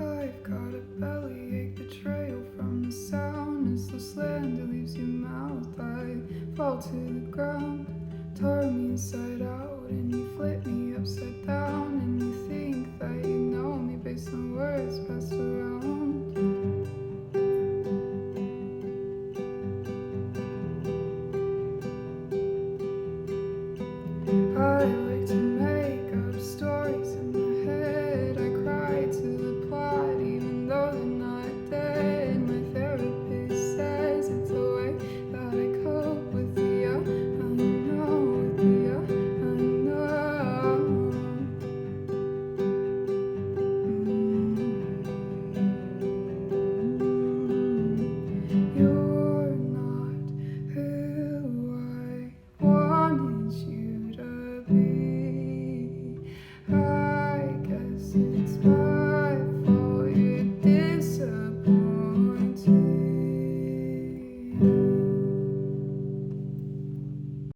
I've got a bellyache, betrayal from the sound. As the slander leaves your mouth, I fall to the ground. Tore me inside out, and you flip me upside down. And you think that you know me based on words passed around. I like to make up stories in my head. I cry to the plot even though they're not dead. My therapist says it's the way that I cope with the unknown, with the unknown. You're not who I wanted you to be.